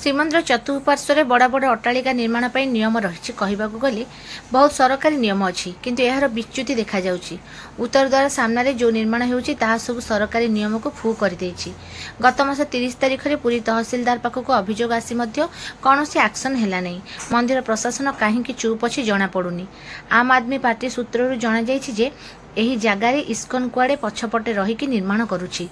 श्रीमंदिर चतुःपार्श्व बड़ बड़ अट्टालिका निर्माण पर नियम रही कहवाक गले बहुत सरकारी नियम अच्छी किंतु यार विच्युति देखा जाउछि। उत्तर द्वार सामने जो निर्माण होउछि ताहा सब सरकारी नियम को फू कर देछि। गत मास 30 तारिख में पुरी तहसीलदार पाखक अभियोग आसी मध्य कौनसी एक्शन हैला नहीं। मंदिर प्रशासन कहीं चुप अच्छी जना पड़ुनी। आम आदमी पार्टी सूत्रु जना जाइछि जे एही जगार इस्कन कुआड़े पछपटे रहीकि निर्माण करुछि।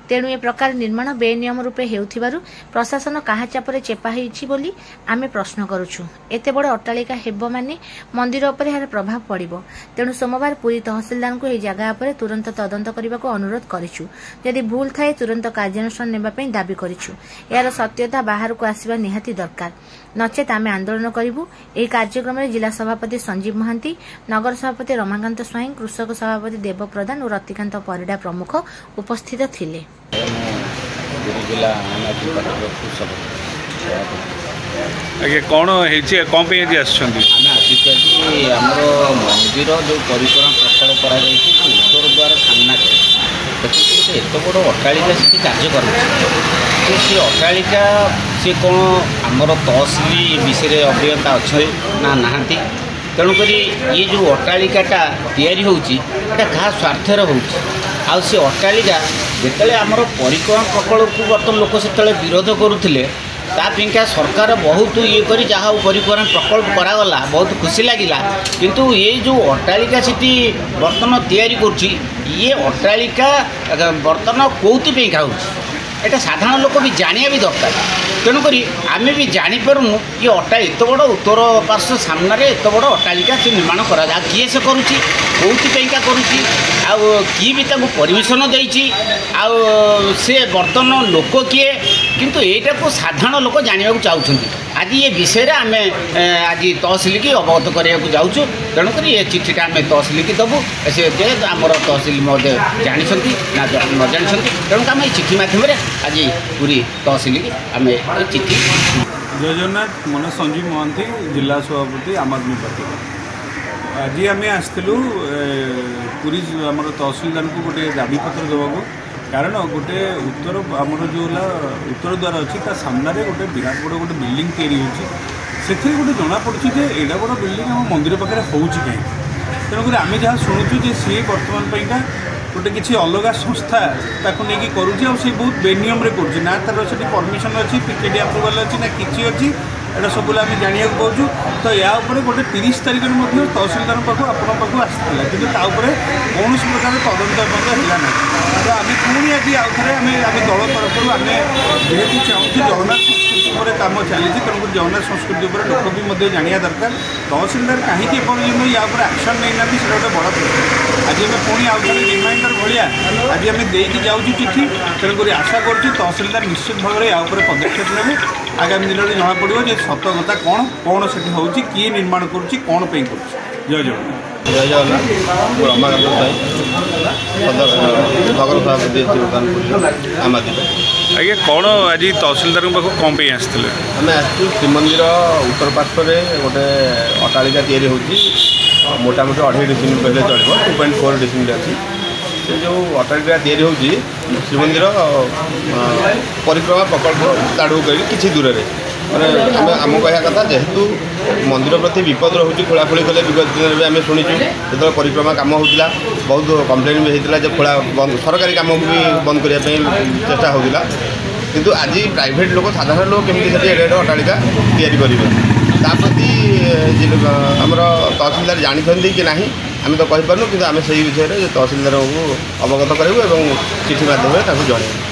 तेणु ए प्रकार निर्माण बेनियम रूपे हेउथिबारु प्रशासन काहा चापरे चेपा हेछि बोली आमे प्रश्न करूछु। एते बड़ अट्टालिका हेबो माने मंदिर उपरे यार प्रभाव पड़िबो। तेणु सोमवार पुरी तहसीलदार को ए जगह उपरे तुरंत तदंत करबाको अनुरोध करिछु। यदि भूल थाए तुरंत कार्यानुष्ठान नेबा पई दाबी करिछु। यार सत्यता बाहर को आसीबा निहाती दरकार, नचेत आमे आंदोलन करिबु। एही कार्यक्रम में जिला सभापति संजीव महांती, नगर सभापति रमाकांत स्वाईं, कृषक सभापति देव प्रधान और रतिकांत परिडा प्रमुख उपस्थित थिले। आगे कौन कौन पे आमर मंदिर जो परिक्रमा प्रकल्प कर उत्तर द्वार सामना गोटे एत बड़ अट्टालिका से कार्य कर सी अट्टालिका सी कौन आमर तहसिल विषय अभियंता अच्छे ना नहांती। तेणुक ये जो अट्टालिकाटा तैयारी होउची एटा कहा स्वार्थर होउची। आ सी अट्टालिका जिते आमर परिक्रमा प्रकल्प को बर्तमान लोक से विरोध करुले तापिंका सरकार बहुत ये करी जहाँ परिक्रमा प्रकल्प करागला बहुत खुशी लगिला। किंतु ये जो अट्टालिका सीटी बर्तमान तैयारी करुच्ची ये अट्टालिका बर्तमान कौथि खाऊँ एटा साधारण लोक भी जानिया भी दरकार। तेणुक आम भी जापरूँ ये अट्टा एत बड़ उत्तर पार्श्व सामने एत बड़ अट्टालिका से निर्माण करा किए से करुच्ची कौथिका करुच्ची किए भी परमिशन देती से बर्तमान लोक किए किंतु एटा को साधारण लोक जानवा चाहते। आज ये विषय आम आज तहसिल की अवगत करने जाऊँ। तेणुक ये चिठीटा आम तहसिल की दबू से आमर तहसिल महोदय जानी ना न जानी। तेणुक आम चिठी मध्यम आज पूरी तहसिल की आम चिठी। जय जगन्नाथ। मन संजीव महांती, जिला सभापति आम आदमी पार्टी। आज आम आसलु पूरी आम तहसिलदार को गोटे दाबीपत्र देवाक कारण गोटे उत्तर आमर जो उत्तर द्वार अच्छी सामने गोटे विराट बड़ गोटे बिल्डिंग तैयारी होती गोटे जना पड़ी एडा बड़ बिल्डिंग आम मंदिर पाखे हो कहीं। तेणुक आम जहाँ शुणुचु सी बर्तमान गोटे किसी अलग संस्था ताकू नहीं करुँच बहुत बेनियम कर तार से परमिशन अच्छी पिकेडी अप्रुवाल अच्छी ना कि अच्छी एटा सब आम जाना पाऊँ। तो या गोटे 30 तारिख में तहसिलदार पाखु आपण पाखु आसाला कि कौन प्रकार तदंत है ना। तो आम पुणी आज आउ थे आम दल तरफ आम जेहतु चाहूँ जगन्नाथ संस्कृति पर कम चली तेणुक जगन्नाथ संस्कृति पर लोक भी जाना दरकार। तहसिलदार कहीं एपर्यंत या एक्शन नहीं ना से गोटे बड़ प्रश्न। आज आम पुणी आउ थे रिमाइंडर भाया आज आम देकी जाऊँ चिठी। तेणुक आशा करुँ तहसिलदार निश्चित भाव में या पदक्षेप ने आगामी दिन में जना पड़ो सत कथा कौन कौन से किए निर्माण करुच्ची कौन पे कर। जय जगन्नाथ। जय जगन्नाथ। रमाकांत स्वाई नगर सभापति आम आदमी। आगे कौन आज तहसिलदार पाखक कौन पे आसते आम आसू श्रीमंदिर उत्तर पार्श्व गोटे अट्टालिका तैयारी होती मोटामोटी 2.5 डिसिमिल कहले चलो 2.4 डिसिमिल अच्छी से जो अट्टालिका तैयारी होती श्रीमंदिर परिक्रमा प्रकल्प ताड़ू कर किसी दूर में मैंने आम कह कथा जेहेतु मंदिर प्रति विपद रोचे खोलाखोली कले विगत दिन में आम शुणुचु जो परिक्रमा कम होता बहुत कम्प्लेन भी होता है खोला बंद सरकारी कम भी बंद करने चेष्टा होता किंतु आज प्राइवेट लोक साधारण लोक केमी एड अट्टालिका तैयारी करेंगे प्रति आमर तहसिलदार जानते कि ना आम तो कहीपर कि आम से विषय में तहसिलदार को अवगत करूँ और चिठी मध्यम जन।